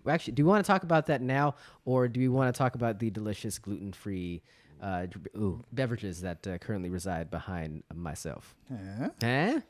actually, do we want to talk about that now, or do we want to talk about the delicious gluten-free beverages that currently reside behind myself? Huh?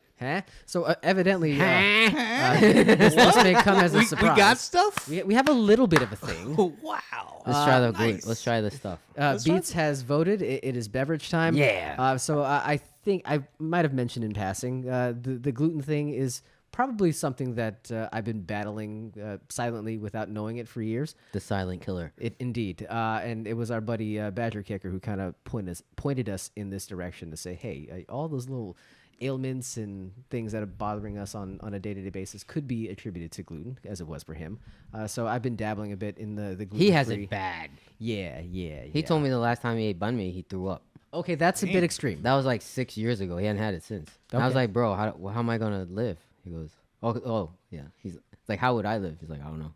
So evidently, this may come as a surprise. We got stuff? We have a little bit of a thing. Wow. Let's try the nice. gluten. Let's try this stuff. Beats has voted. It is beverage time. Yeah. So I think I might have mentioned in passing the gluten thing is probably something that I've been battling silently without knowing it for years. The silent killer. Indeed. And it was our buddy Badger Kicker who kind of pointed us in this direction to say, hey, all those little ailments and things that are bothering us on a day-to-day basis could be attributed to gluten, as it was for him. So I've been dabbling a bit in the gluten. He has it bad. Yeah. He told me the last time he ate banh mi, he threw up. Okay, that's a bit extreme. That was like 6 years ago. He hadn't had it since. And I was like, bro, how am I gonna live? He goes, oh yeah. He's like, how would I live? He's like, I don't know.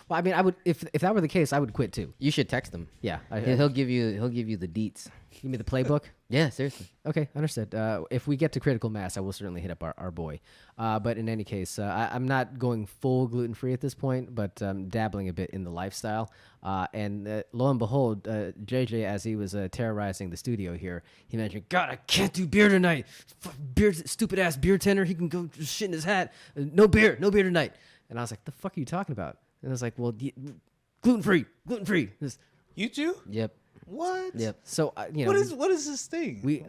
Well, I mean, I would if that were the case, I would quit too. You should text him. Yeah, He'll give you the deets. give me the playbook. Yeah, seriously. Okay, understood. If we get to critical mass, I will certainly hit up our boy. But in any case, I'm not going full gluten-free at this point, but dabbling a bit in the lifestyle. And lo and behold, JJ, as he was terrorizing the studio here, he mentioned, God, I can't do beer tonight. Beer, stupid-ass beer tender. He can go shit in his hat. No beer tonight. And I was like, the fuck are you talking about? And I was like, well, gluten-free. You too? Yep. What? Yep. So, you know. What is this thing? We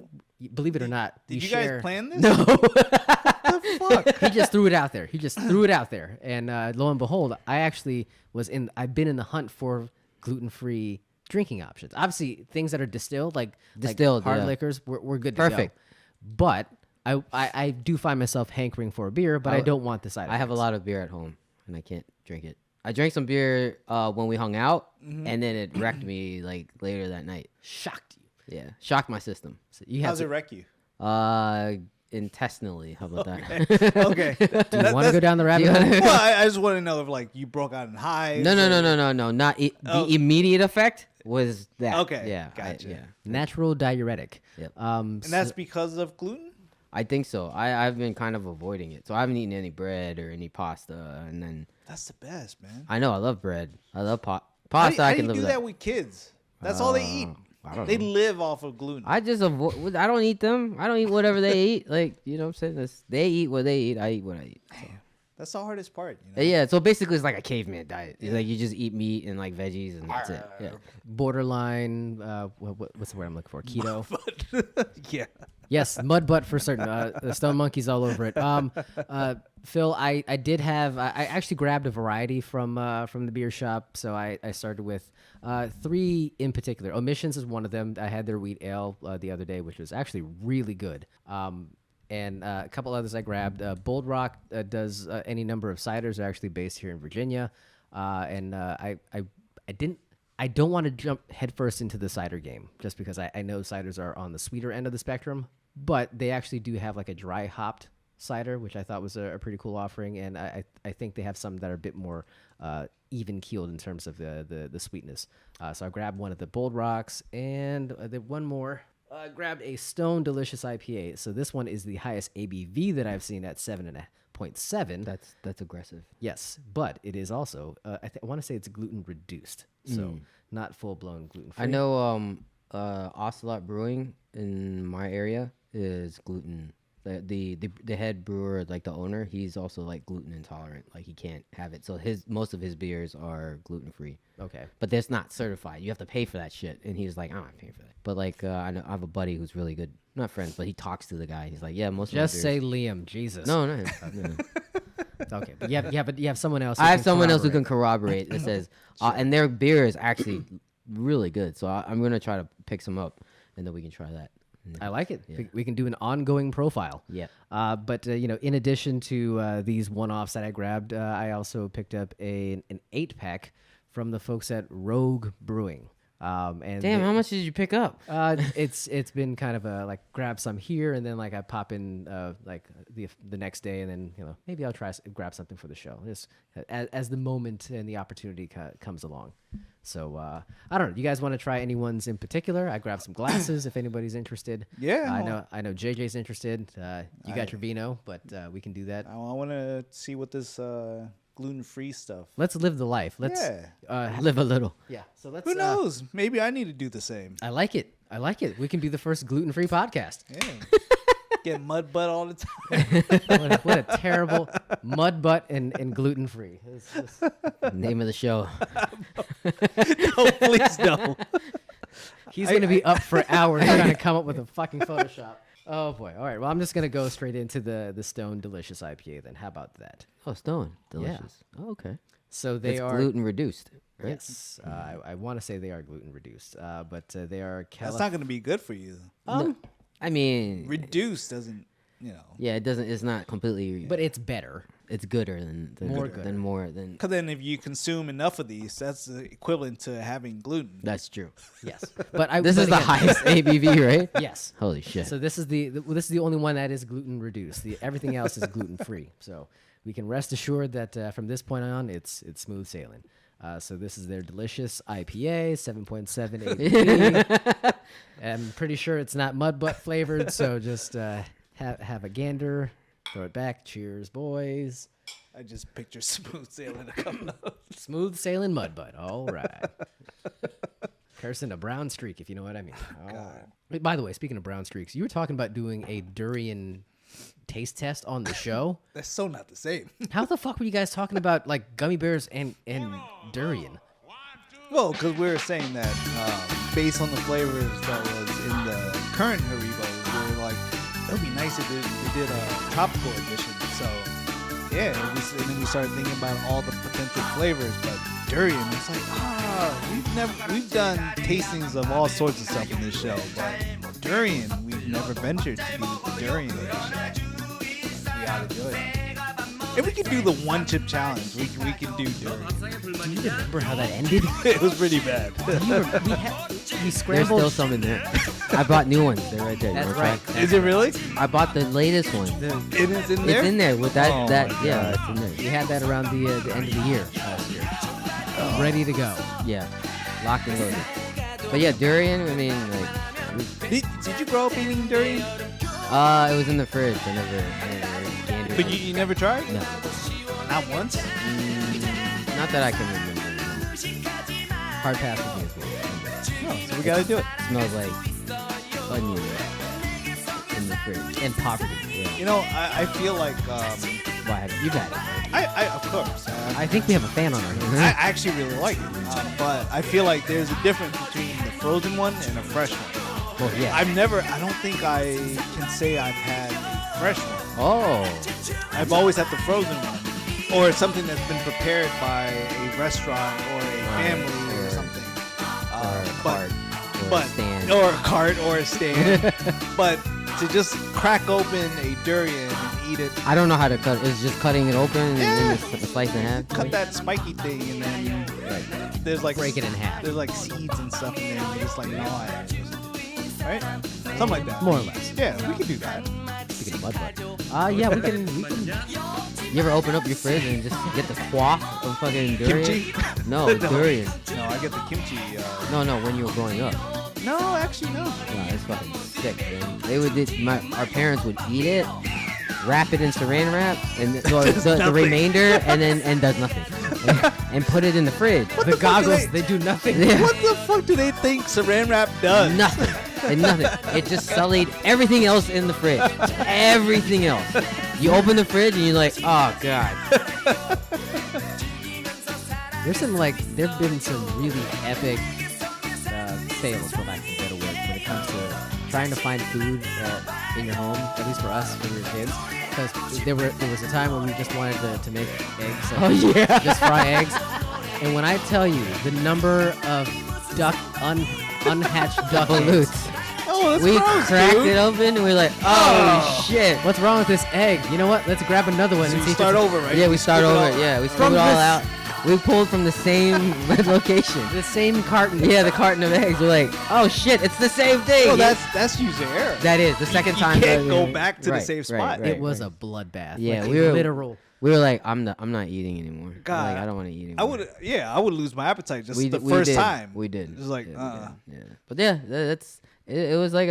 believe it or not. Did you share... guys plan this? No. What the fuck? He just threw it out there. And lo and behold, I've been in the hunt for gluten-free drinking options. Obviously, things that are distilled, like hard liquors, we're good to Perfect. go. But I do find myself hankering for a beer, but I don't want the side I have a lot of beer at home, and I can't drink it. I drank some beer when we hung out, and then it wrecked me like later that night. Shocked you. Yeah, shocked my system. So you How's it wreck you? Intestinally. How about that? Okay. Do you want to go down the rabbit hole? Well, I just want to know if like you broke out in hives. No. Not the immediate effect was that. Okay, Yeah. gotcha. Natural diuretic. Yep. And that's because of gluten? I think so. I've been kind of avoiding it, so I haven't eaten any bread or any pasta, and then That's the best, man. I know I love bread. I love pasta. How I do can you live do with that with kids? That's all they eat. I don't They know. live off of gluten. I just avoid. I don't eat them. I don't eat whatever they eat. Like, you know what I'm saying? They eat what they eat. I eat what I eat. So. That's the hardest part. You know? Yeah. So basically, it's like a caveman diet. It's like you just eat meat and like veggies, and that's it. Yeah. Borderline, what's the word I'm looking for? Keto. Yeah. Yes, mud butt for certain. The stone monkeys all over it. Phil, I actually grabbed a variety from the beer shop. So I started with 3 in particular. Omissions is one of them. I had their wheat ale the other day, which was actually really good. And a couple others I grabbed. Bold Rock does any number of ciders. They're actually based here in Virginia. And I don't want to jump headfirst into the cider game just because I know ciders are on the sweeter end of the spectrum. But they actually do have like a dry hopped cider, which I thought was a pretty cool offering. And I think they have some that are a bit more even keeled in terms of the sweetness. So I grabbed one of the Bold Rocks and one more. I grabbed a Stone Delicious IPA. So this one is the highest ABV that I've seen at 7.7. That's aggressive. Yes, but it is also, I want to say it's gluten reduced. So not full blown gluten free. I know Ocelot Brewing in my area is gluten. The head brewer, like the owner, he's also like gluten intolerant. Like he can't have it. So most of his beers are gluten free. Okay. But that's not certified. You have to pay for that shit. And he's like, I'm not paying for that. But like I have a buddy who's really good. Not friends, but he talks to the guy. He's like, yeah, most of my Just beers. say Liam, Jesus. No. No. Okay, but you have someone else. I have someone else who can corroborate that says, and their beer is actually really good. So I'm gonna try to pick some up, and then we can try that. I like it. Yeah. We can do an ongoing profile. Yeah. But in addition to these one-offs that I grabbed, I also picked up an 8-pack from the folks at Rogue Brewing. And Damn, how much did you pick up? It's been kind of a like grab some here and then like I pop in like the next day and then maybe I'll grab something for the show just as the moment and the opportunity comes along. So I don't know. You guys want to try any ones in particular? I grabbed some glasses if anybody's interested. Yeah, I know JJ's interested. You got your vino, but we can do that. I want to see what this gluten-free stuff. Let's live the life. Let's Live a little. yeah. So let's. Who knows? Maybe I need to do the same. I like it. I like it. We can be the first gluten-free podcast. Yeah. Get mud butt all the time. What a terrible mud butt and gluten-free. It's just- Name of the show. No, please no. He's going to be up for hours trying to come up with a fucking Photoshop. Oh, boy. All right. Well, I'm just going to go straight into the Stone Delicious IPA then. How about that? Oh, Stone. Delicious. Oh, okay. So they It's are... gluten reduced, right? Yes. I want to say they are gluten reduced, but they are... That's not going to be good for you. I mean, Reduced doesn't, yeah, it doesn't. It's not completely. But it's better. It's gooder than More more than. Because then if you consume enough of these, that's the equivalent to having gluten. That's true. Yes. But This is the again- highest ABV, right? Yes. Holy shit. So this is the only one that is gluten reduced. Everything else is gluten free. So we can rest assured that from this point on, it's smooth sailing. So this is their delicious IPA, 7.7 ABV. I'm pretty sure it's not mud butt flavored. So just have a gander, throw it back. Cheers, boys. I just picture smooth sailing a couple of. Smooth sailing mud butt. All right. Cursing a brown streak, if you know what I mean. All right. Wait, by the way, speaking of brown streaks, you were talking about doing a durian taste test on the show. That's so not the same. How the fuck were you guys talking about like gummy bears and durian? Well, because we were saying that based on the flavors that was in the current Haribo, we were like, it would be nice if we did a tropical edition. So, yeah, and then we started thinking about all the potential flavors, but durian, it's like, we've done tastings of all sorts of stuff in this show, but durian, we've never ventured to do the durian edition. We ought to do it. If we could do the one chip challenge, we can do durian. Do you remember how that ended? It was pretty bad. We There's scrambled. still some in there. I bought new ones. They're right there. You That's wanna right. try? Is it really? I bought the latest one. It is in there? It's in there with that. Oh that my yeah, God. it's in there. We had that around the end of the year last year. Ready to go. Yeah, locked and loaded. But yeah, durian. I mean, like, Did you grow up eating durian? it was in the fridge. I never candied But it. you never tried? No, Not once? not that I can remember. Hard pass with me as well. No, so we gotta do it. Smells like onion in the fridge. And poverty. Yeah. You know, I feel like Why have you've had it? Right? I of course. I think we have a fan on our hands. I actually really like it, but I feel like there's a difference between the frozen one and a fresh one. Well, yeah. I don't think I can say I've had a fresh one. Oh, I've always had the frozen one, or something that's been prepared by a restaurant or a family or something. or a cart, or but a stand. or a cart or a stand. But to just crack open a durian and eat it, I don't know how to cut it. It's just cutting it open and then Yeah. slice in half. cut that spiky thing, and then there's like Break it in half. There's like seeds and stuff in there, and you just like gnaw at it. Right? Something like that. More or less. Yeah, we can do that. Speaking of mud butt. Yeah, we can. You ever open up your fridge and just get the quaff of fucking durian? Kimchi? No, durian. No, I get the kimchi. No, when you were growing up. No, actually, no. No, it's fucking sick, man. They would, our parents would eat it, wrap it in saran wrap, and the remainder, and does nothing, and put it in the fridge. The goggles, they do nothing. Yeah. What the fuck do they think saran wrap does? Nothing. And nothing. It just sullied everything else in the fridge. Everything else. You open the fridge and you're like, oh god. There've been some really epic fails, for lack of a better word, when it comes to trying to find food in your home, at least for us when we were kids. Because there was a time when we just wanted to make eggs. Oh, yeah. Just fry eggs. And when I tell you the number of unhatched duck eggs, Balloons. Oh, that's We gross, cracked dude. it open and we're like, oh shit. what's wrong with this egg? You know what? Let's grab another one So and you see if start it's over, right? Yeah, we You start scoop it over. all- Yeah, we scooped From it all this- out. We pulled from the same location. the same carton. Yeah, the carton of eggs. We're like, oh shit, it's the same thing. Well, Yeah. that's user error. That is the second You time. can't that- go back to the Right, same right, spot. right, It was right. a bloodbath. Yeah, like we a were literal. We were like, I'm not eating anymore. God, Like, I don't want to eat anymore. I would lose my appetite just the we first did. time. We did. Just like, yeah, we did. Yeah. But yeah, it was like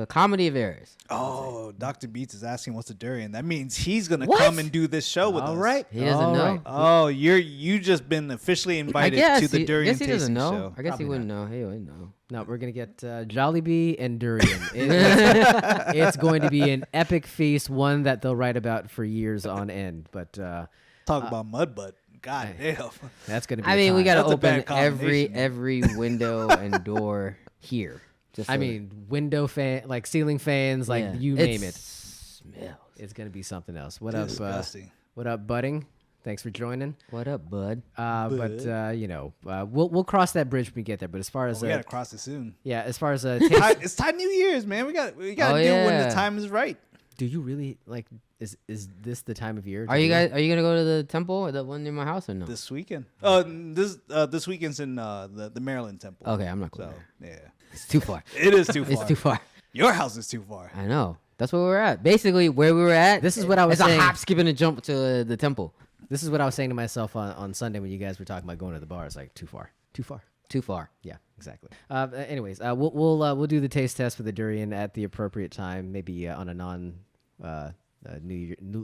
Comedy of errors. Oh, Dr. Beats is asking what's a durian. That means he's gonna What? come and do this show with us. All right. He doesn't All know. right. Oh, you just been officially I invited guess to the durian he doesn't tasting know. show. I guess Probably he wouldn't know. He wouldn't know. No, we're gonna get Jollibee and durian. It's going to be an epic feast, one that they'll write about for years on end. But Talk about mud butt. God damn. that's gonna be. I mean, we got to That's a bad open every combination. window and door here. Just I so mean, window fan, like ceiling fans, like yeah. you name it. Smells. It's gonna be something else. What up? Disgusting. What up, budding? Thanks for joining. What up, bud? But you know, we'll cross that bridge when we get there. But as far as We gotta cross it soon. yeah, as far as It's time New Year's, man. We got to Oh, do it when yeah. the time is right. do you really like? Is this the time of year? Are to you do it? guys? Are you gonna go to the temple, the one near my house, or no? This weekend. This weekend's in the Maryland temple. Okay, I'm not going So there. yeah, It's too far. it is too far. It's too far. Your house is too far. I know. That's where we're at. Basically, where we were at. This is what I was it's saying. a hop, skip, and a jump to the temple. This is what I was saying to myself on Sunday when you guys were talking about going to the bar. It's like too far. Too far. Yeah, exactly. Anyways, we'll do the taste test for the durian at the appropriate time, maybe on a non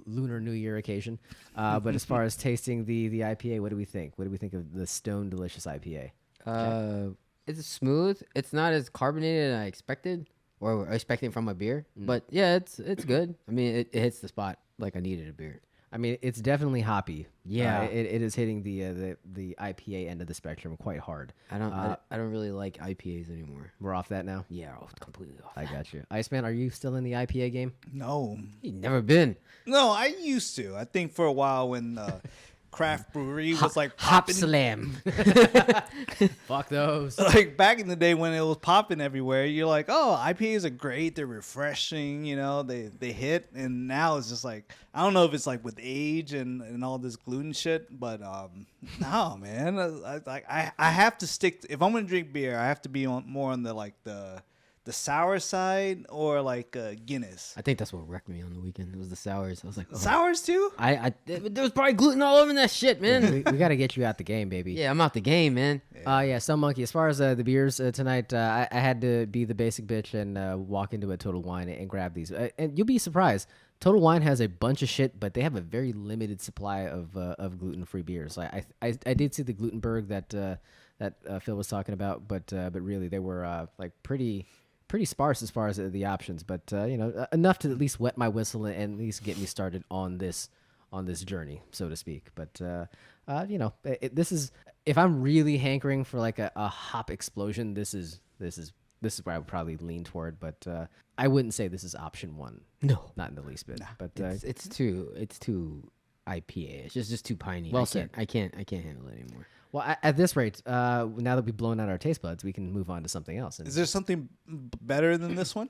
lunar New Year occasion. But as far as tasting the IPA, what do we think? What do we think of the Stone Delicious IPA? It's smooth. It's not as carbonated as I expected or expecting from a beer. But yeah, it's good. I mean, it hits the spot like I needed a beer. I mean, it's definitely hoppy. Yeah. It is hitting the IPA end of the spectrum quite hard. I don't really like IPAs anymore. We're off that now. Yeah, completely off. I got you. Iceman, are you still in the IPA game? No, You've never been. no, I used to. I think for a while when craft brewery was like Hop popping. Slam. Fuck those. Like back in the day when it was popping everywhere, you're like, oh, IPAs are great, they're refreshing, you know, they hit. And now it's just like, I don't know if it's like with age and all this gluten shit, but no, man, I have to stick. If I'm gonna drink beer, I have to be more on the sour side or like Guinness. I think that's what wrecked me on the weekend. It was the sours. I was like, oh. Sours too? There was probably gluten all over that shit, man. we got to get you out the game, baby. Yeah, I'm out the game, man. Yeah, Some Monkey. As far as the beers tonight, I had to be the basic bitch and walk into a Total Wine and grab these. And you'll be surprised. Total Wine has a bunch of shit, but they have a very limited supply of gluten-free beers. I did see the Glutenberg that Phil was talking about, but really they were like pretty sparse as far as the options. But you know, enough to at least wet my whistle and at least get me started on this journey, so to speak. But you know, this is, if I'm really hankering for like a hop explosion, this is where I would probably lean toward. But I wouldn't say this is option one. No, Not in the least bit. But it's too IPA. It's just too piney. Well said. I can't handle it anymore. well, at this rate, now that we've blown out our taste buds, we can move on to something else. And, Is there something better than this one?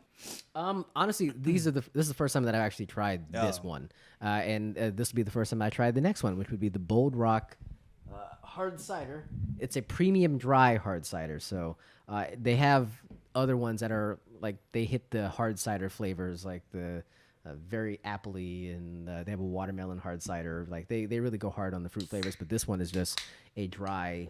honestly, this is the first time that I've actually tried this one, and this will be the first time I tried the next one, which would be the Bold Rock hard cider. It's a premium dry hard cider, so they have other ones that are like they hit the hard cider flavors, like the very appley, and they have a watermelon hard cider. Like they really go hard on the fruit flavors, but this one is just a dry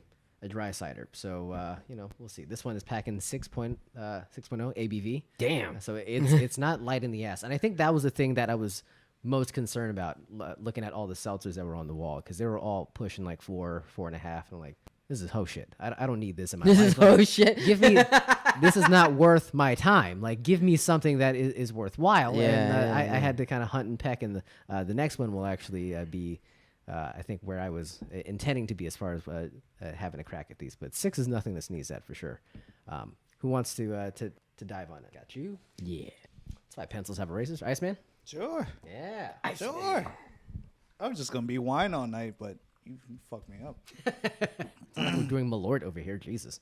cider. So you know, we'll see. This one is packing 6.0 ABV. Damn. So it's not light in the ass, and I think that was the thing that I was most concerned about looking at all the seltzers that were on the wall, because they were all pushing like 4.5, and I'm like, this is ho shit. I don't need this in my This life. is Like, oh shit. give me this is not worth my time. Like, give me something that is worthwhile. Yeah, I had to kind of hunt and peck, and the next one will actually be I think where I was intending to be as far as having a crack at these. But 6 is nothing to sneeze at for sure. Who wants to dive on it? Got you. Yeah. That's why pencils have erasers. Iceman. Sure. Yeah. Sure. I was just gonna be wine all night, but you fucked me up. We're doing Malort over here. Jesus.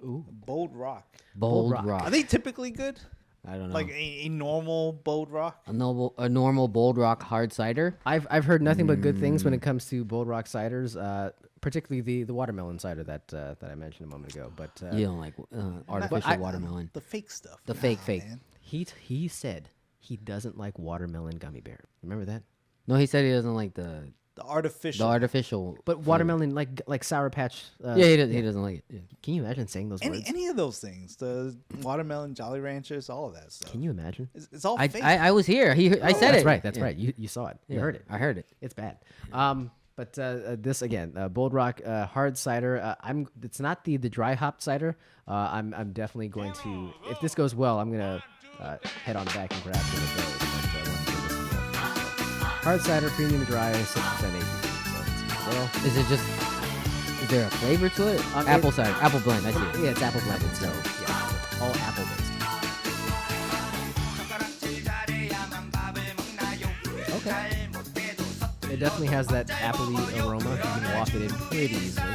Ooh. Bold Rock. Bold Rock. rock. Are they typically good? I don't know. Like a normal Bold Rock? a normal bold rock hard cider. I've heard nothing but good things when it comes to Bold Rock ciders, particularly the watermelon cider that I mentioned a moment ago. But You don't like artificial I- watermelon. The fake stuff. The fake. Man. he said he doesn't like watermelon gummy bear. Remember that? No, he said he doesn't like the The artificial. The artificial. But watermelon, like Sour Patch. Yeah, he doesn't like it. Yeah. Can you imagine saying those words? Any of those things. The watermelon, Jolly Ranchers, all of that stuff. Can you imagine? It's all I, fake. I was here. I said That's it. right. That's Yeah. right. You saw it. You Yeah, heard it. I heard it. It's bad. But this again, Bold Rock hard cider. It's not the dry hop cider. I'm definitely going to. If this goes well, I'm gonna head on back and grab one of those. But, let's give this a go. Hard cider, premium dry, 6% ABV. So well, Is it just? Is there a flavor to it? Apple cider, apple blend. I see it. yeah, it's apple blended. So yeah, it's all apple based. Okay. It definitely has that appley aroma. You can walk it in pretty easily.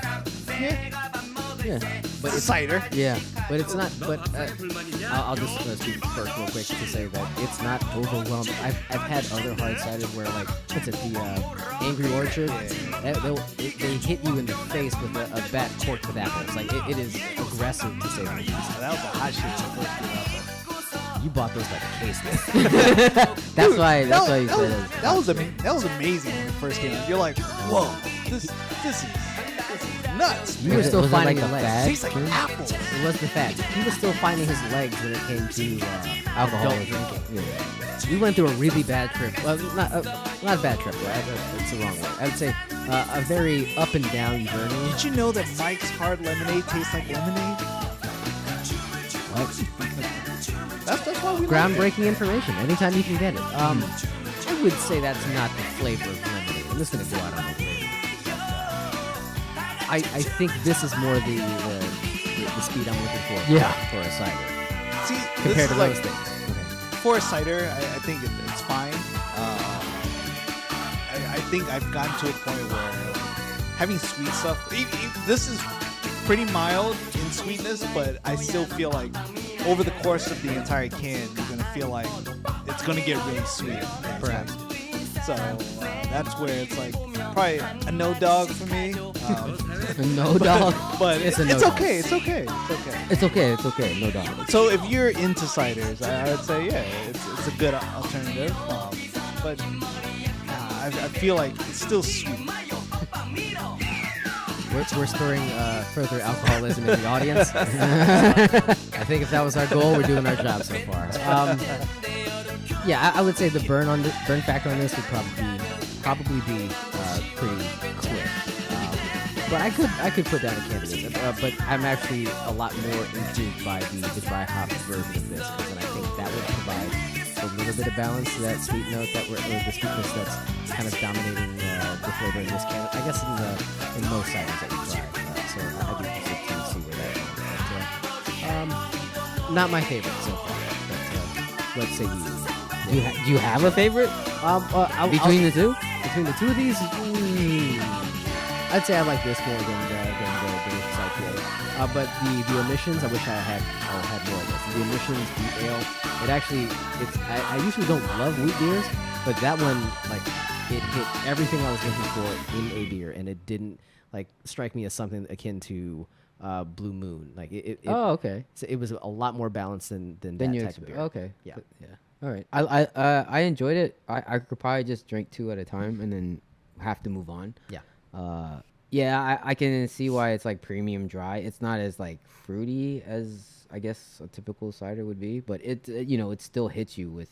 Yeah. but it's cider. Yeah. But it's not. But I'll just speak first real quick to say that it's not overwhelming. I've had other hard ciders where what's it, the Angry Orchard, they hit you in the face with a bat corked with apples. It is aggressive to say the least. That was a hot shit when I first came out, though. You bought those by the case. That's why you said it. That was amazing when it first came out. You're like, whoa, this is nuts. You were Was it- still was it finding like your a legs. fad? Tastes like apples. It was the fact. He was still finding his legs when it came to alcohol Alcoholism. drinking. Yeah. We went through a really bad trip. Well, not a bad trip. That's the wrong word. I would say a very up and down journey. Did you know that Mike's hard lemonade tastes like lemonade? That's why we like it. Groundbreaking information. Anytime you can get it. I would say that's not the flavor of lemonade. I'm just gonna go out on a limb. I think this is more the speed I'm looking for. Yeah. For a cider See, compared this to is like, those things. for a cider, I think it's fine. I think I've gotten to a point where having sweet stuff. This is pretty mild in sweetness, but I still feel like over the course of the entire can, you're gonna feel like it's gonna get really sweet. Perhaps. So that's where it's like probably a no dog for me. No dog. But It's it's, a no it's dog. okay. It's okay. It's okay. It's okay. It's okay. No dog. So if you're into ciders, I would say it's a good alternative. But I feel like it's still sweet. We're spurring further alcoholism in the audience. I think if that was our goal, we're doing our job so far. Yeah, I would say the burn factor on this would probably be pretty quick. But I could put down a candidate. But I'm actually a lot more intrigued by the dry hop version of this, because then I think that would provide a little bit of balance to that sweet note or the sweetness that's kind of dominating the flavor in this can. I guess in most ciders that we try. So I'd be interested to see where that goes. But, not my favorite so far. But let's say you. Do you have a favorite between the two? Between the two of these, I'd say I like this more than the delicious IPA. But the emissions, I wish I had more of this. The emissions, the ale, I usually don't love wheat beers, but that one, it hit everything I was looking for in a beer, and it didn't strike me as something akin to Blue Moon. Oh, okay. So it was a lot more balanced than that you type of beer. Okay. Yeah. Yeah. All right. I enjoyed it. I could probably just drink 2 at a time and then have to move on. Yeah. Yeah, I can see why it's premium dry. It's not as fruity as I guess a typical cider would be, but it it still hits you with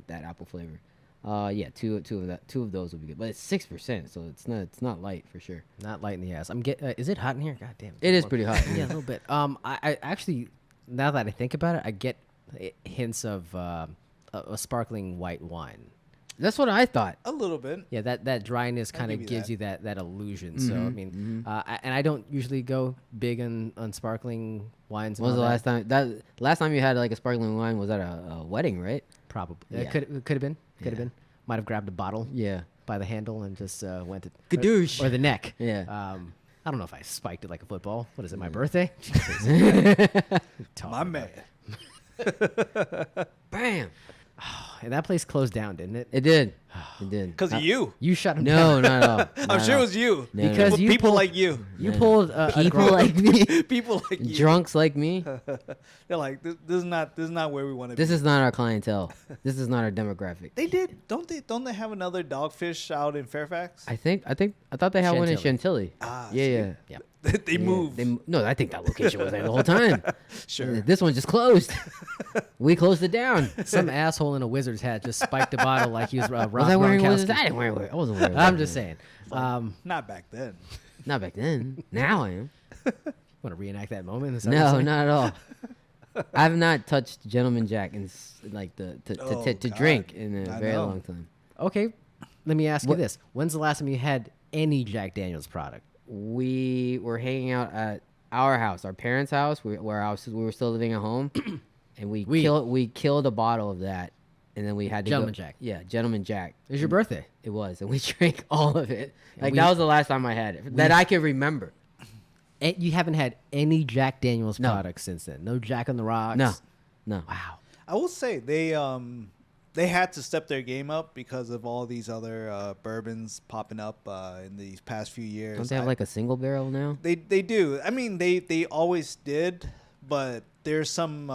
that apple flavor. Yeah, two of those would be good, but it's 6%, so it's not light for sure. Not light in the ass. Is it hot in here? God damn. It is pretty hot. Yeah, a little bit. I actually, now that I think about it, I get hints of a sparkling white wine. That's what I thought. A little bit. Yeah, that dryness kind of give you gives that. you that illusion. So I mean, and I don't usually go big on sparkling wines. When was the last time last time you had a sparkling wine? Was at a wedding, right? Probably. Yeah. It could have been. Could have Yeah. been. Might have grabbed a bottle Yeah. by the handle and just went to Gadoosh. or the neck. Yeah. I don't know if I spiked it like a football. What is it? My birthday? My man. Bam. And that place closed down, didn't it? It did. It did. Because of you. You shut him down. No, not at all. I'm Not at sure it all. was you. No, Because you people pulled- like you. You pulled a People drunk- like me, People like you. drunks like me. They're like, this is not where we want to be. This is not our clientele. This is not our demographic. They did. Don't they have another Dogfish out in Fairfax? I thought they had one in Chantilly. Ah, Yeah, see? yeah. Yeah. They moved. No, I think that location was there the whole time. Sure. This one just closed. We closed it down. Some asshole in a wizard's hat just spiked a bottle like he was Rob Was I wearing Gronkowski. Wizards? I didn't wear it. I wasn't wearing I'm Wizards. just saying. Not back then. Not back then. Now I am. Want to reenact that moment? Is that what No, you're saying? not at all. I have not touched Gentleman Jack in like to Oh, to God. drink in a I very know. long time. Okay, let me ask you What- this: when's the last time you had any Jack Daniel's product? We were hanging out at our house, our parents' house, we were still living at home, and we killed a bottle of that, and then we had to Gentleman go, Jack. Yeah, Gentleman Jack. It was your birthday. It was, and we drank all of it. Like we- that was the last time I had it that I can remember. And you haven't had any Jack Daniel's No. products since then. No Jack on the Rocks. No. Wow. I will say they had to step their game up because of all these other bourbons popping up in these past few years. Don't they have like a single barrel now? They do. I mean, they always did, but there's some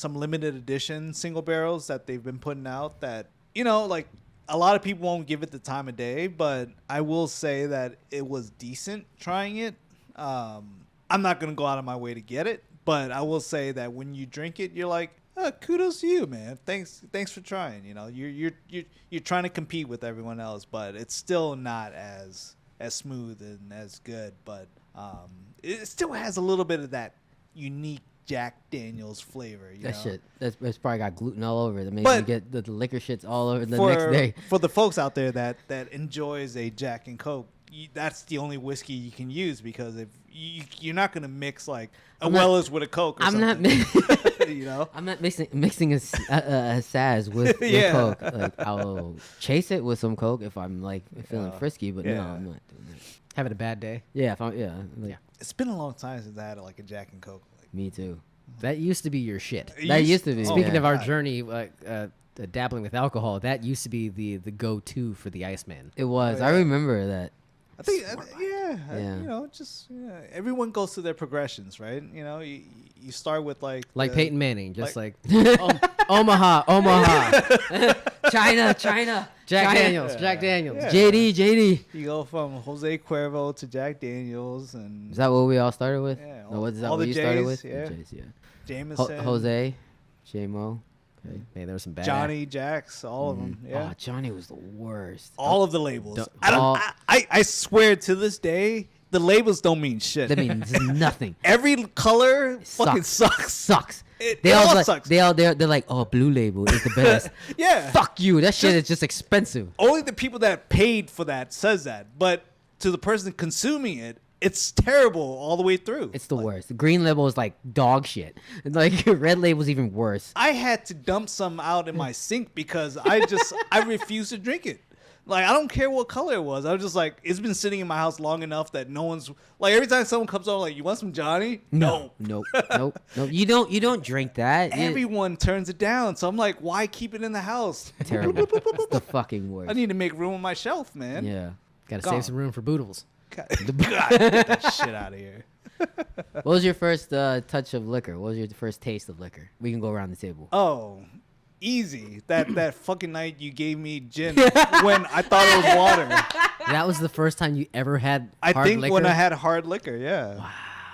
limited edition single barrels that they've been putting out that, like a lot of people won't give it the time of day, but I will say that it was decent trying it. I'm not going to go out of my way to get it, but I will say that when you drink it, you're like, kudos to you, man. Thanks for trying. You're trying to compete with everyone else, but it's still not as smooth and as good. But it still has a little bit of that unique Jack Daniel's flavor. That shit. That's probably got gluten all over it. That makes But you get the liquor shits all over the next day. For the folks out there that enjoys a Jack and Coke, that's the only whiskey you can use, because if you're not going to mix like a Weller's with a Coke or I'm not. something. I'm not mixing a Saz with Yeah. Coke. Like I'll chase it with some Coke if I'm like feeling frisky, but no, Yeah. I'm not doing that. Having a bad day. Yeah, if I'm like, Yeah. It's been a long time since I had like a Jack and Coke. Like, me too. That used to be your shit. That used to be. Speaking yeah. of our God. journey, dabbling with alcohol, that used to be the go-to for the Iceman. It was. Oh, I yeah. remember that. I think, Yeah. everyone goes through their progressions, right? You start with like Peyton Manning, just like, like- Omaha. China. Jack Daniels. Yeah. JD. You go from Jose Cuervo to Jack Daniels and Is that what we all started with? Yeah, No, what is that all what the you started J's, with? yeah. The J's, yeah. Jameson, Jose, J-Mo. Okay. Hey, there was some bad. Johnny, Jacks, all of them. Yeah, Oh, Johnny was the worst. all of the labels. Don't- I swear to this day, the labels don't mean shit. That means nothing. Every color fucking sucks. Sucks. It They all all like, sucks. they're like, oh, Blue Label is the best. Yeah. Fuck you. That shit is just expensive. Only the people that paid for that says that, but to the person consuming it, it's terrible all the way through. It's the worst. The Green Label is like dog shit. And like Red Label's even worse. I had to dump some out in my sink because I refused to drink it. Like, I don't care what color it was. I was just like, it's been sitting in my house long enough that no one's like, every time someone comes over, like, you want some Johnny? No. Nope. You don't drink that. Everyone turns it down. So I'm like, why keep it in the house? Terrible. It's the fucking worst. I need to make room on my shelf, man. Yeah. Got to Gone. save some room for Boodles. God, get that shit out of here. What was your first touch of liquor? What was your first taste of liquor? We can go around the table. Oh, easy. That fucking night you gave me gin when I thought it was water. That was the first time you ever had I hard think liquor? when I had hard liquor, yeah. Wow.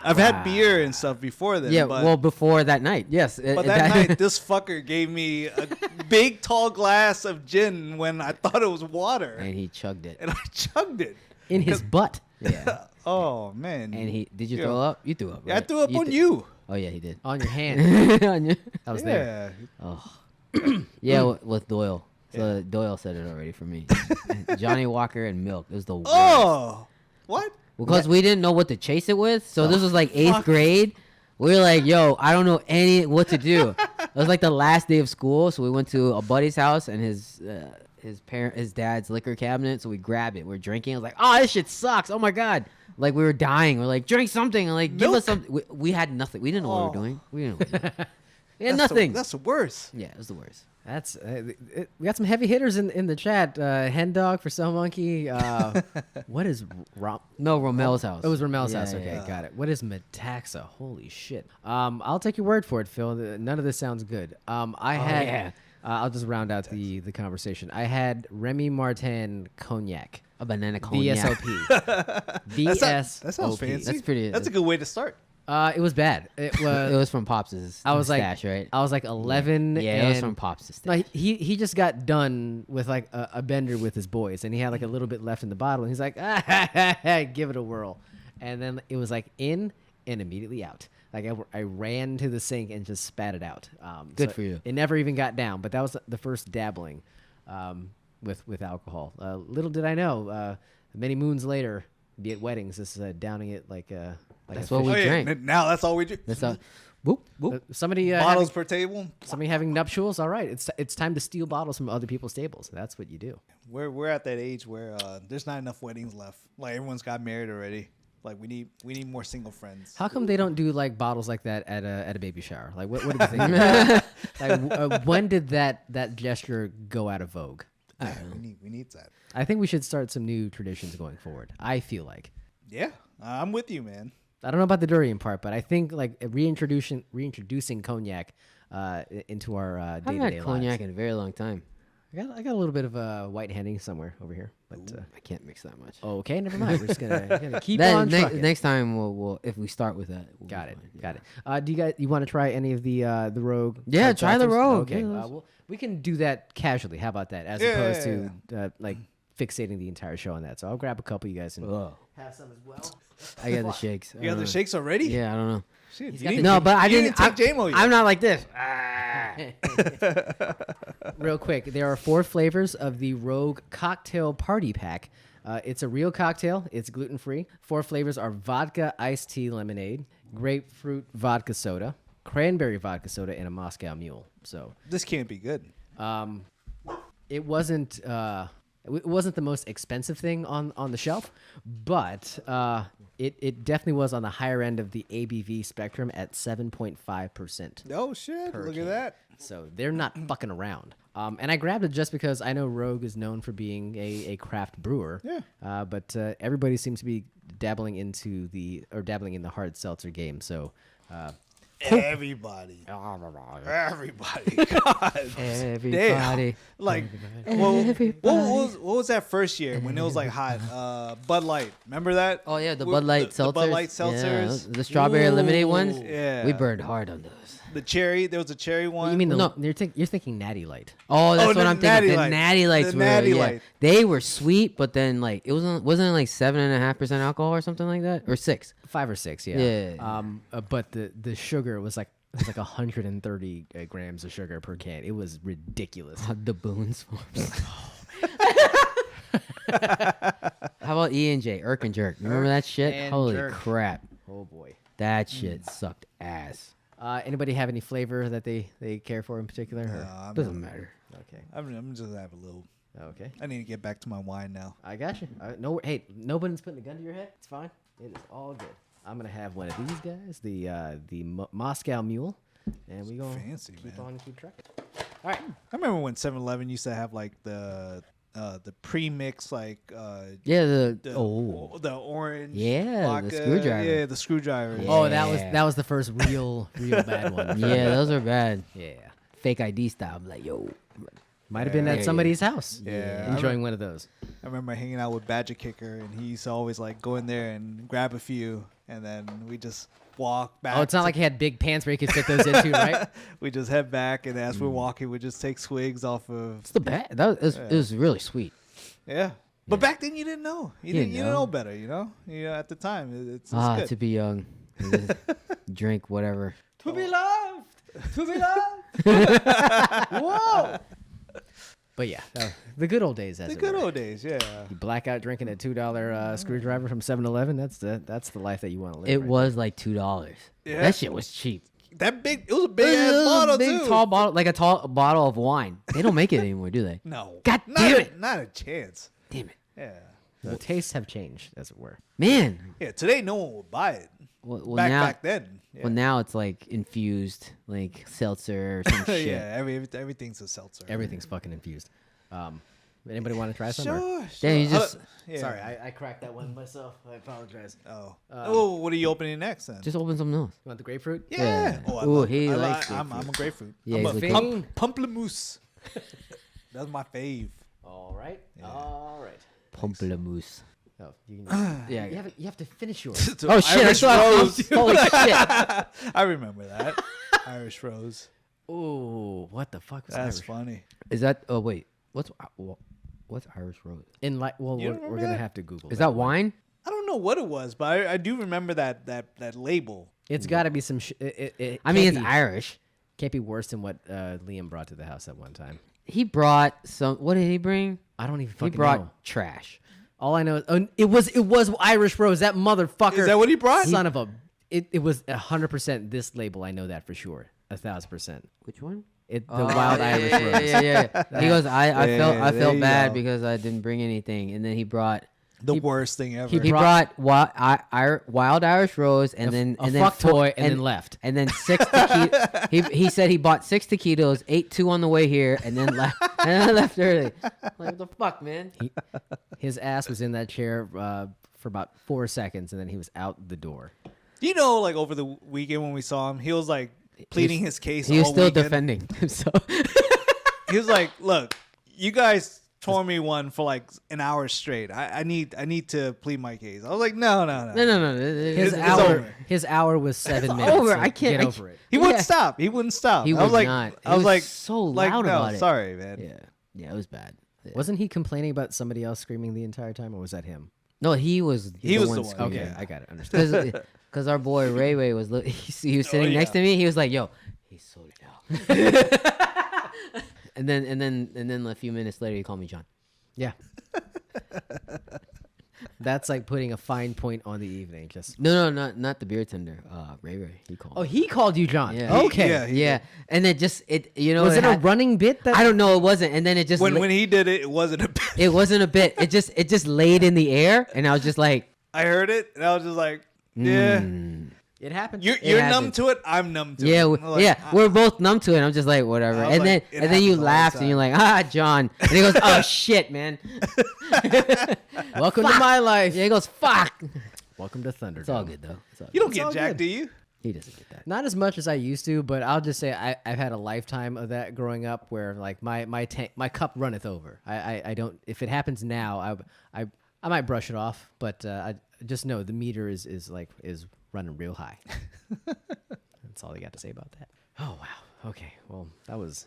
I've had beer and stuff before then. Yeah, but, well, before that night, yes. but that night, this fucker gave me a big, tall glass of gin when I thought it was water. and he chugged it. And I chugged it. in his butt. Yeah. Oh, man. And did you Yeah. throw up? You threw up. Yeah, I right? threw up on did. you. Oh yeah, he did. On your hand. On you. I was there. Yeah. Oh. Yeah, with Doyle. So Doyle said it already for me. Johnny Walker and milk. It was the worst. Oh, what? Because we didn't know what to chase it with. So this was like 8th grade. We were like, yo, I don't know what to do. It was like the last day of school. So we went to a buddy's house and his dad's liquor cabinet. So we grabbed it. We're drinking. I was like, oh, this shit sucks. Oh my God. Like we were dying. We're like, drink something. And like, give us Milk? something. We had nothing. We didn't know what we were Oh. doing. We didn't know what we were doing. We had nothing. That's the worst. Yeah, it was the worst. That's we got some heavy hitters in the chat. Hen dog for Stone Monkey. What is No, Romel's house. It was Romel's Yeah, house. yeah, Okay, yeah. got it. What is Metaxa? Holy shit. I'll take your word for it, Phil. None of this sounds good. I had. yeah. I'll just round out the conversation. I had Remy Martin cognac. A banana cognac. VSOP. VSOP. That sounds fancy. That's pretty- That's a good way to start. It was bad. It was. It was from Pops' I was stash, like, right? I was like 11. Yeah, and it was from Pops' stash. Like he just got done with like a bender with his boys, and he had like a little bit left in the bottle. And he's like, give it a whirl, and then it was like in and immediately out. Like I ran to the sink and just spat it out. Good so for you. It never even got down, but that was the first dabbling with alcohol. Little did I know, many moons later, be at weddings, this is downing it like a. That's a what fish. we drank. Now that's all we do. That's all. Whoop, whoop. Somebody Bottles per table. somebody having nuptials. All right, it's time to steal bottles from other people's tables. That's what you do. We're at that age where there's not enough weddings left. Like everyone's got married already. Like we need more single friends. How come they don't do like bottles like that at a baby shower? Like what do you think? Like when did that gesture go out of vogue? We need that. I think we should start some new traditions going forward. I feel like. Yeah, I'm with you, man. I don't know about the durian part, but I think like reintroducing cognac into our I day-to-day haven't had lives. cognac in a very long time. I got a little bit of white Henny somewhere over here, but I can't mix that much. okay, never mind. We're just gonna keep on trucking. Next time we'll if we start with that. We'll Got be it. fine. Got it. Do you want to try any of the Rogue? Yeah, hard try the seltzers? Rogue. Okay. Yeah, those- Well, we can do that casually. How about that? As opposed to like fixating the entire show on that. So I'll grab a couple. You guys and Ugh. have some as well. I got the shakes. You got the shakes already? Yeah, I don't know. Shit, got the- No, but I you didn't take JMO yet. I'm not like this. Real quick, there are 4 flavors of the Rogue Cocktail Party Pack. It's a real cocktail. It's gluten free. 4 flavors are vodka iced tea lemonade, grapefruit vodka soda, cranberry vodka soda, and a Moscow Mule. So This can't be good. it wasn't the most expensive thing on the shelf, but it definitely was on the higher end of the ABV spectrum at 7.5%. Oh shit! Per Look can. at that. So they're not fucking around. And I grabbed it just because I know Rogue is known for being a craft brewer. Yeah. But everybody seems to be dabbling in the hard seltzer game. So Everybody. Everybody. God. Everybody. Damn. Like, what was that first year when it was like hot? Bud Light. Remember that? Oh yeah, the Bud Light seltzers. The Bud Light Yeah, seltzers. the strawberry lemonade ones. Yeah. We burned hard on those. The cherry. There was a cherry one. you mean No. you're thinking Natty Light? Oh, that's Oh, what the I'm thinking. Natty The Lights. natty lights The were Natty yeah. Light. They were sweet, but then like it wasn't it like 7.5% alcohol or something like that, or 6. 5 or 6, yeah. Yeah. But the sugar was like 130 grams of sugar per can. It was ridiculous. The Boone Swarms. How about E&J, Irk and Jerk? Remember that shit? and Holy Jerk. crap. Oh boy. That shit sucked ass. Anybody have any flavor that they care for in particular? Or? Doesn't matter. Okay. I'm just gonna have a little. Okay. I need to get back to my wine now. I got you. Hey, nobody's putting a gun to your head. It's fine. It is all good. I'm gonna have one of these guys, the Moscow Mule, and we gonna Fancy, keep man. on keep track. All right. I remember when 7-Eleven used to have like the pre-mix like Yeah, the orange Yeah, vodka. the screwdriver. Yeah, the screwdriver. Yeah. Oh, that was the first real bad one. Yeah, those are bad. Yeah. Fake ID style. I'm like, yo. Might have been Yeah, at yeah. somebody's house. Yeah. Enjoying one of those. I remember hanging out with Badger Kicker, and he used to always like go in there and grab a few, and then we just walk back. Oh, it's not like he had big pans where he could fit those into, right? we just head back, and as we're walking, we just take swigs off of. It's the bad. It was really sweet. Yeah. But back then you didn't know. You didn't know. know better. You know. At the time, it's good. To be young. Just drink whatever. To be loved. To be loved. Whoa. But yeah, the good old days. The good old days. Yeah. You blackout drinking a $2 screwdriver from 7-Eleven. That's the life that you want to live. It right was like $2. Yeah. That shit was cheap. That big. It was a big It ass was a bottle big too. tall bottle, like a tall bottle of wine. They don't make it anymore, do they? No. God Not damn a- it. Not a chance. Damn it, Yeah. The tastes have changed, as it were. man. Yeah. Today, no one would buy it. well, back then. Yeah. Well, now it's like infused, like seltzer or some shit. Yeah, everything's a seltzer. Everything's fucking infused. Anybody want to try some? Or? Sure. Damn, you just Yeah. Sorry, I cracked that one myself. I apologize. Oh, what are you opening next then? just open something else. You want the grapefruit? Yeah. Yeah. I Ooh, love- he I likes I'm grapefruit. a grapefruit. Yeah, I'm he's a like pamplemousse. That's my fave. All right. All right. Pamplemousse. Oh, you can, Yeah. you have to finish yours. Oh shit! I Irish saw Rose. Holy shit! I remember that. Irish Rose. Ooh, what the fuck was That's Irish? funny. Is that? Oh wait, what's Irish Rose? Well, You we're don't remember gonna that? have to Google. Is that wine? I don't know what it was, but I do remember that label. It's got to be some. I mean, can't it's be- Irish. Can't be worse than what Liam brought to the house at one time. He brought some. What did he bring? I don't even He fucking brought know. trash. All I know is it was Irish Rose. That motherfucker. Is that what he brought? Son of a. It was 100% this label. I know that for sure. 1,000%. Which one? The wild Irish yeah, Rose. yeah. He goes. I Yeah, felt there you bad go. because I didn't bring anything, and then he brought. The worst thing ever. He brought wild Irish Rose, and then a fuck toy, and then left. and then 6 taquitos. he said he bought 6 taquitos, ate 2 on the way here, and then left. And then left early. Like, what the fuck, man? His ass was in that chair for about 4 seconds, and then he was out the door. You know, like over the weekend when we saw him, he was like pleading his case. He was all still weekend. defending himself. He was like, "Look, you guys tore me one for like an hour straight. I need to plead my case." I was like, "No." no. His It's hour, over. his hour was 7 minutes. over. so I can't- get I over it. He wouldn't Yeah. stop. He wouldn't stop. He I was would like, not. I He was was like, so like, loud no, about it. sorry, man. Yeah, it was bad. Yeah. Wasn't he complaining about somebody else screaming the entire time, or was that him? No, he was. He was the one. screaming. Okay, Yeah. I got it. Understood. Because our boy Ray Ray was he was sitting next to me. He was like, "Yo, he's so down." and then a few minutes later, he called me John. Yeah. That's like putting a fine point on the evening. Just No, not the beer tender. Ray Ray. He called. oh, me. he called you John. Yeah. Okay. Yeah. Yeah, and it just Was it a had- running bit? That I don't know. It wasn't, and then it just When he did it, it wasn't a bit. it wasn't a bit. It just laid in the air, and I was just like, I heard it, and I was just like, yeah. it happened. You're numb happened. to it. I'm numb to yeah, it. I'm like, we're both numb to it. I'm just like, whatever. I was And then like, it then you happens all the laughed, and you're like, John. And he goes, oh shit, man. Welcome to my life. Yeah, he goes, fuck. Welcome to Thunder. It's all good though. It's all You don't It's get all jacked, good. do you? He doesn't get that. Not as much as I used to, but I'll just say I've had a lifetime of that growing up, where like my cup runneth over. I don't. If it happens now, I might brush it off, but I just know the meter is running real high. That's all I got to say about that. Oh wow. Okay. Well, that was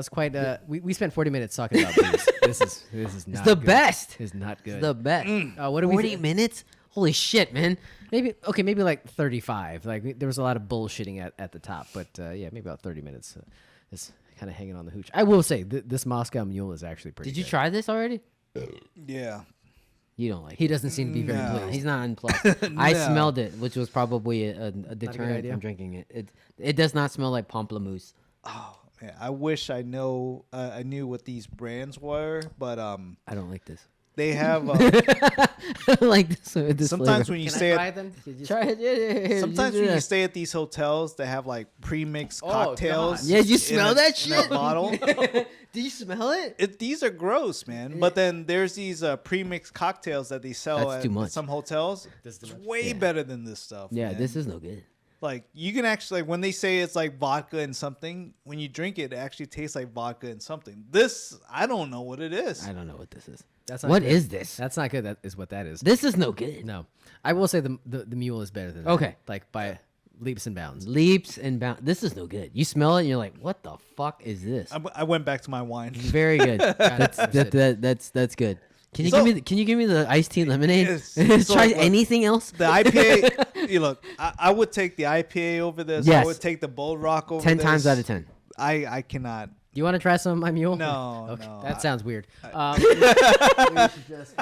quite. We spent 40 minutes talking about booze. This is not. It's the good. best. It's not good. It's the best. What do we? 40 minutes? Holy shit, man. Maybe like 35. Like there was a lot of bullshitting at the top, but yeah, maybe about 30 minutes. Is kind of hanging on the hooch. I will say this Moscow Mule is actually pretty. Did you good. try this already? Yeah. You don't like He it. doesn't seem to be very No. pleased. He's not unplugged. I No. smelled it, which was probably a deterrent idea. from drinking it. It does not smell like pamplemousse. Oh man, I wish I knew what these brands were, but I don't like this. they have. I don't like this. Sometimes flavor. when you Can stay I try at them? Try it. Yeah. sometimes do when you that. stay at these hotels, they have like pre-mixed Oh, cocktails. God. Yeah, you in smell a- that in a shit? bottle. Do you smell it? These are gross, man. But then there's these pre-mixed cocktails that they sell That's at too much. some hotels. That's too It's much. way Yeah. better than this stuff. Yeah, man. this is no good. like you can actually when they say it's like vodka and something. When you drink it, it actually tastes like vodka and something. This I don't know what it is. I don't know what this is. That's not What good. is this? That's not good. That is what that is. This is no good. No, I will say the mule is better than that. Okay. Like by leaps and bounds. Leaps and bounds. This is no good. You smell it and you're like, what the fuck is this? I went back to my wine. Very good. That's good. Can you So- give me the iced tea lemonade? Yes. So, Try look, anything else? The IPA. You look, I would take the IPA over this. Yes. I would take the Bold Rock over 10 this. times out of 10. I cannot. Do you want to try some of my mule? No, Okay, no. that sounds weird. We should just